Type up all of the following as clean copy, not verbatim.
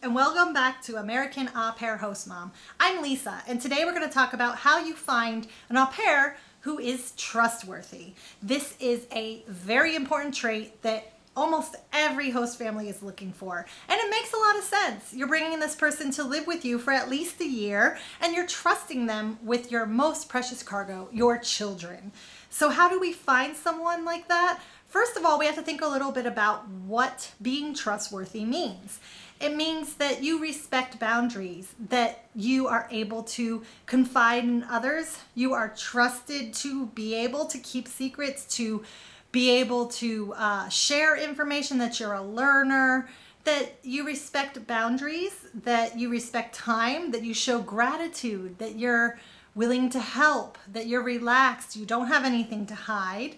and welcome back to American Aupair Host Mom. I'm Lisa, and today we're going to talk about how you find an au pair who is trustworthy. This is a very important trait that almost every host family is looking for, and it makes a lot of sense. You're bringing this person to live with you for at least a year, and you're trusting them with your most precious cargo, your children. So how do we find someone like that? First of all, we have to think a little bit about what being trustworthy means. It means that you respect boundaries, that you are able to confide in others, you are trusted to be able to keep secrets, to be able to share information, that you're a learner, that you respect boundaries, that you respect time, that you show gratitude, that you're willing to help, that you're relaxed, you don't have anything to hide.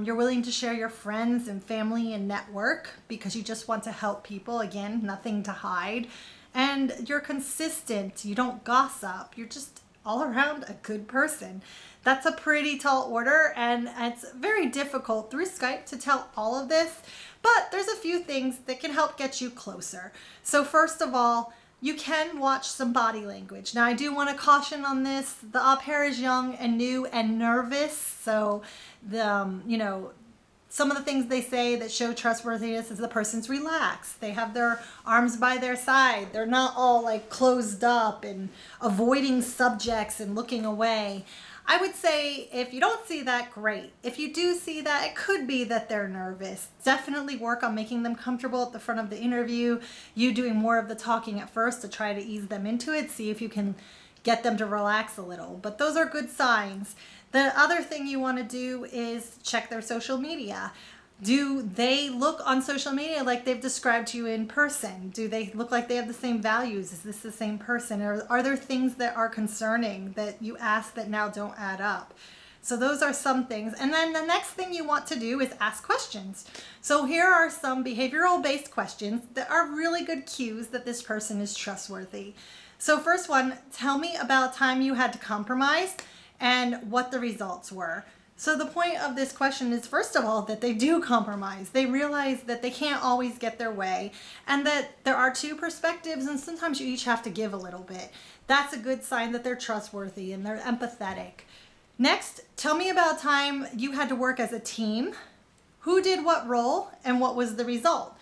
You're willing to share your friends and family and network because you just want to help people. Again, nothing to hide. And you're consistent. You don't gossip. You're just all around a good person. That's a pretty tall order, and it's very difficult through Skype to tell all of this, but there's a few things that can help get you closer. So first of all, you can watch some body language. Now, I do want to caution on this. The au pair is young and new and nervous. So some of the things they say that show trustworthiness is the person's relaxed. They have their arms by their side. They're not all like closed up and avoiding subjects and looking away. I would say if you don't see that, great. If you do see that, it could be that they're nervous. Definitely work on making them comfortable at the front of the interview. You doing more of the talking at first to try to ease them into it. See if you can get them to relax a little. But those are good signs. The other thing you want to do is check their social media. Do they look on social media like they've described to you in person? Do they look like they have the same values? Is this the same person? Or are there things that are concerning that you ask that now don't add up? So those are some things. And then the next thing you want to do is ask questions. So here are some behavioral based questions that are really good cues that this person is trustworthy. So first one, tell me about a time you had to compromise and what the results were. So the point of this question is, first of all, that they do compromise. They realize that they can't always get their way and that there are two perspectives and sometimes you each have to give a little bit. That's a good sign that they're trustworthy and they're empathetic. Next, tell me about a time you had to work as a team. Who did what role and what was the result?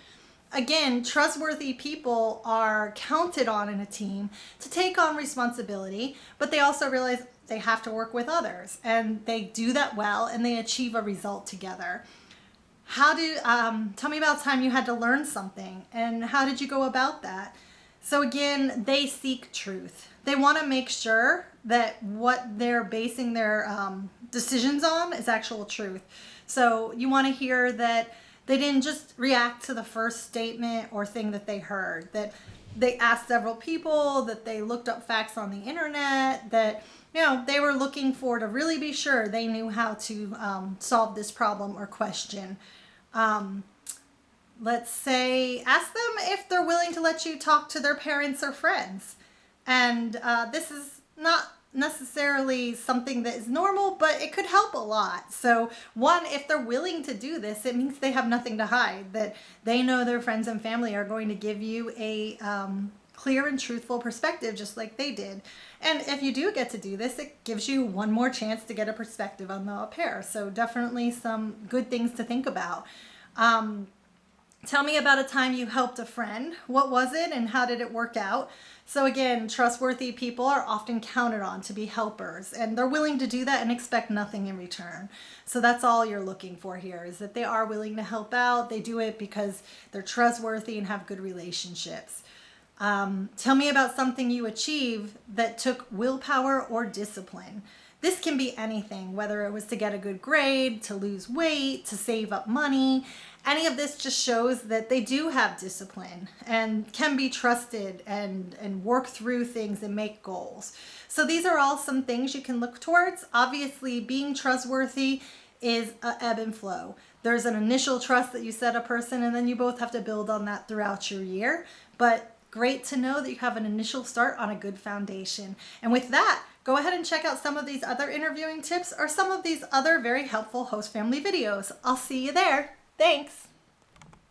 Again, trustworthy people are counted on in a team to take on responsibility, but they also realize they have to work with others, and they do that well, and they achieve a result together. Tell me about a time you had to learn something, and how did you go about that? So again, they seek truth. They want to make sure that what they're basing their decisions on is actual truth. So you want to hear that they didn't just react to the first statement or thing that they heard, that they asked several people, that they looked up facts on the internet, that they were looking for to really be sure they knew how to solve this problem or question. Let's say, ask them if they're willing to let you talk to their parents or friends. And this is not necessarily something that is normal, but it could help a lot. So one, if they're willing to do this, it means they have nothing to hide, that they know their friends and family are going to give you a clear and truthful perspective just like they did. And if you do get to do this, it gives you one more chance to get a perspective on the au pair. So definitely some good things to think about. Tell me about a time you helped a friend. What was it and how did it work out? So again, trustworthy people are often counted on to be helpers, and they're willing to do that and expect nothing in return. So that's all you're looking for here, is that they are willing to help out. They do it because they're trustworthy and have good relationships. Tell me about something you achieved that took willpower or discipline. This can be anything, whether it was to get a good grade, to lose weight, to save up money. Any of this just shows that they do have discipline and can be trusted and work through things and make goals. So these are all some things you can look towards. Obviously, being trustworthy is an ebb and flow. There's an initial trust that you set a person, and then you both have to build on that throughout your year. But great to know that you have an initial start on a good foundation. And with that, go ahead and check out some of these other interviewing tips or some of these other very helpful host family videos. I'll see you there. Thanks.